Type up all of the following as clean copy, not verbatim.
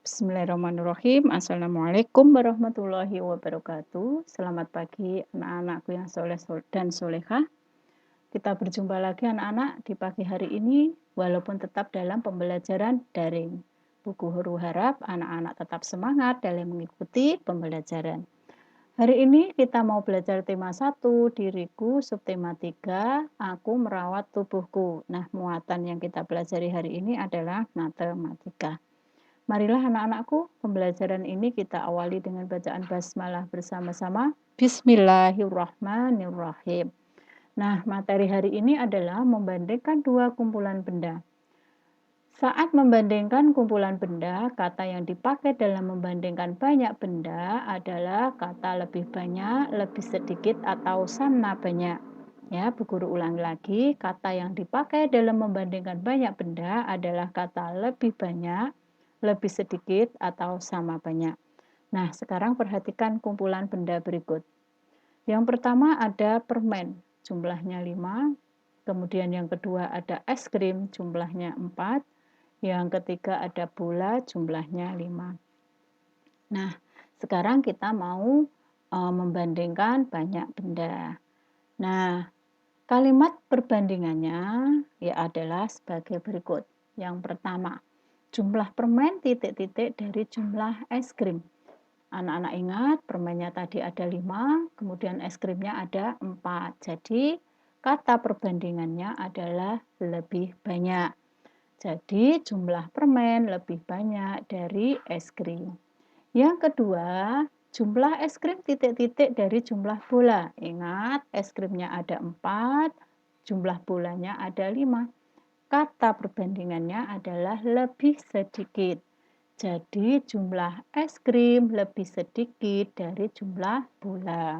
Bismillahirrahmanirrahim. Assalamualaikum warahmatullahi wabarakatuh. Selamat pagi anak-anakku yang soleh dan solehah. Kita berjumpa lagi anak-anak di pagi hari ini, walaupun tetap dalam pembelajaran daring. Buku Huru harap anak-anak tetap semangat dalam mengikuti pembelajaran. Hari ini kita mau belajar tema 1, diriku, subtema 3, aku merawat tubuhku. Nah, muatan yang kita pelajari hari ini adalah matematika. Marilah anak-anakku, pembelajaran ini kita awali dengan bacaan basmalah bersama-sama. Bismillahirrahmanirrahim. Nah, materi hari ini adalah membandingkan dua kumpulan benda. Saat membandingkan kumpulan benda, kata yang dipakai dalam membandingkan banyak benda adalah kata lebih banyak, lebih sedikit, atau sama banyak. Ya, Bu Guru ulangi lagi, kata yang dipakai dalam membandingkan banyak benda adalah kata lebih banyak, lebih sedikit, atau sama banyak. Nah, sekarang perhatikan kumpulan benda berikut. Yang pertama ada permen, jumlahnya 5. Kemudian yang kedua ada es krim, jumlahnya 4. Yang ketiga ada bola, jumlahnya 5. Nah, sekarang kita mau membandingkan banyak benda. Nah, kalimat perbandingannya ya adalah sebagai berikut. Yang pertama, jumlah permen titik-titik dari jumlah es krim. Anak-anak ingat permennya tadi ada 5, kemudian es krimnya ada 4. Jadi kata perbandingannya adalah lebih banyak. Jadi jumlah permen lebih banyak dari es krim. Yang kedua, jumlah es krim titik-titik dari jumlah bola. Ingat, es krimnya ada 4, jumlah bolanya ada 5. Kata perbandingannya adalah lebih sedikit. Jadi jumlah es krim lebih sedikit dari jumlah bola.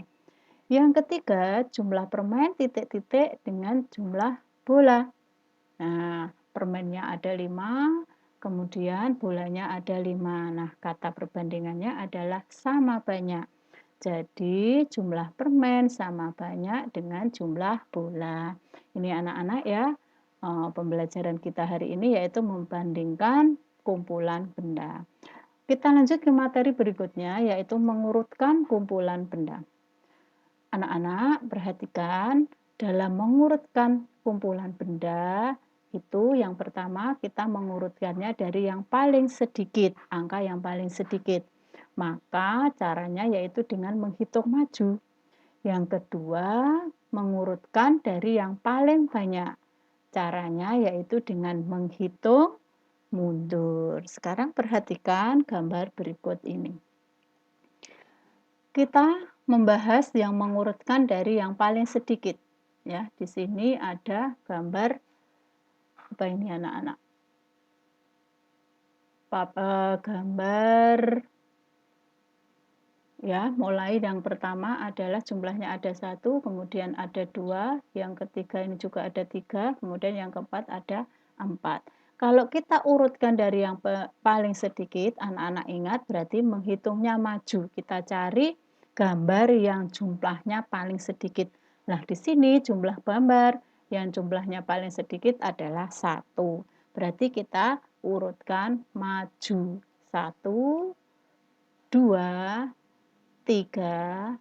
Yang ketiga, jumlah permen titik-titik dengan jumlah bola. Nah, permennya ada 5, kemudian bolanya ada 5. Nah, kata perbandingannya adalah sama banyak. Jadi jumlah permen sama banyak dengan jumlah bola. Ini anak-anak ya, pembelajaran kita hari ini yaitu membandingkan kumpulan benda. Kita lanjut ke materi berikutnya yaitu mengurutkan kumpulan benda. Anak-anak perhatikan dalam mengurutkan kumpulan benda itu yang pertama kita mengurutkannya dari yang paling sedikit, angka yang paling sedikit. Maka caranya yaitu dengan menghitung maju. Yang kedua, mengurutkan dari yang paling banyak. Caranya yaitu dengan menghitung mundur. Sekarang perhatikan gambar berikut ini. Kita membahas yang mengurutkan dari yang paling sedikit. Ya, di sini ada gambar apa ini anak-anak? Gambar ya, mulai yang pertama adalah jumlahnya ada 1, kemudian ada 2, yang ketiga ini juga ada 3, kemudian yang keempat ada 4. Kalau kita urutkan dari yang paling sedikit, anak-anak ingat berarti menghitungnya maju. Kita cari gambar yang jumlahnya paling sedikit. Nah, di sini jumlah gambar yang jumlahnya paling sedikit adalah 1. Berarti kita urutkan maju. 1, 2, 3,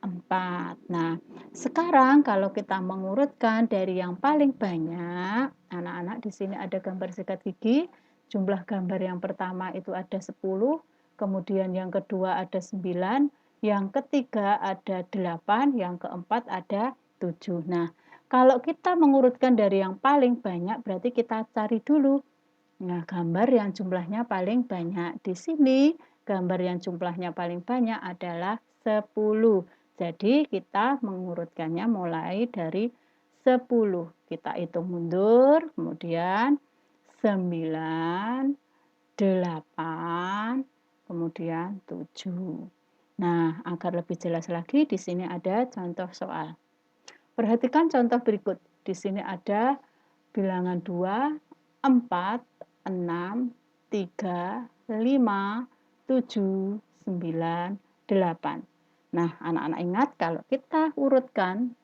4. Nah, sekarang kalau kita mengurutkan dari yang paling banyak, anak-anak di sini ada gambar sikat gigi. Jumlah gambar yang pertama itu ada 10, kemudian yang kedua ada 9, yang ketiga ada 8, yang keempat ada 7. Nah, kalau kita mengurutkan dari yang paling banyak berarti kita cari dulu. Nah, gambar yang jumlahnya paling banyak. Di sini gambar yang jumlahnya paling banyak adalah 10. Jadi kita mengurutkannya mulai dari 10. Kita hitung mundur, kemudian 9, 8, kemudian 7. Nah, agar lebih jelas lagi di sini ada contoh soal. Perhatikan contoh berikut. Di sini ada bilangan 2, 4, 6, 3, 5, 7, 9, 8. Nah, anak-anak ingat kalau kita urutkan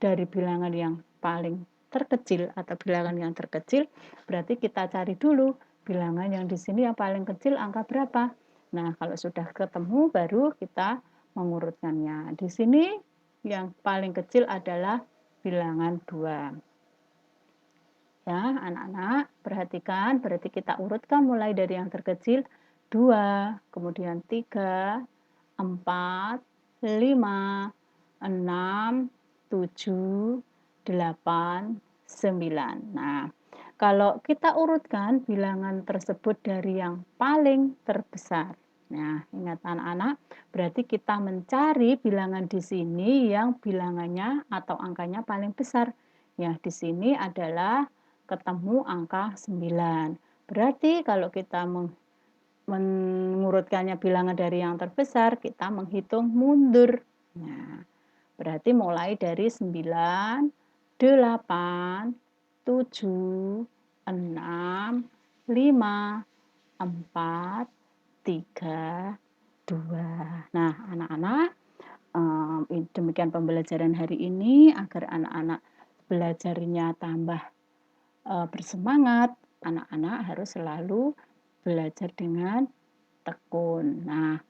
dari bilangan yang paling terkecil atau bilangan yang terkecil, berarti kita cari dulu bilangan yang di sini yang paling kecil angka berapa. Nah, kalau sudah ketemu baru kita mengurutkannya. Di sini yang paling kecil adalah bilangan 2. Ya, anak-anak, perhatikan, berarti kita urutkan mulai dari yang terkecil 2, kemudian 3, 4, 5, 6, 7, 8, 9. Nah, kalau kita urutkan bilangan tersebut dari yang paling terbesar. Nah, ingat anak-anak, berarti kita mencari bilangan di sini yang bilangannya atau angkanya paling besar. Ya, di sini adalah ketemu angka 9. Berarti kalau kita mengurutkannya bilangan dari yang terbesar, kita menghitung mundur. Nah, berarti mulai dari 9, 8, 7, 6, 5, 4, 3, 2. Nah, anak-anak, demikian pembelajaran hari ini agar anak-anak belajarnya tambah bersemangat, anak-anak harus selalu belajar dengan tekun. Nah,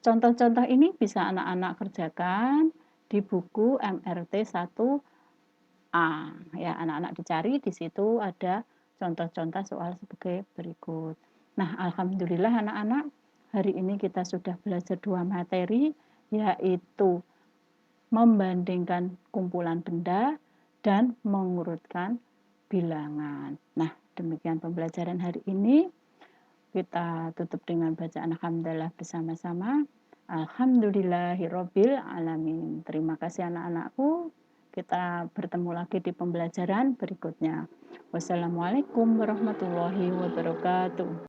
contoh-contoh ini bisa anak-anak kerjakan di buku MRT 1A. Ya, anak-anak dicari di situ ada contoh-contoh soal sebagai berikut. Nah, alhamdulillah anak-anak, hari ini kita sudah belajar 2 materi, yaitu membandingkan kumpulan benda dan mengurutkan bilangan. Nah, demikian pembelajaran hari ini. Kita tutup dengan bacaan alhamdulillah bersama-sama. Alhamdulillahirabbil alamin. Terima kasih anak-anakku. Kita bertemu lagi di pembelajaran berikutnya. Wassalamualaikum warahmatullahi wabarakatuh.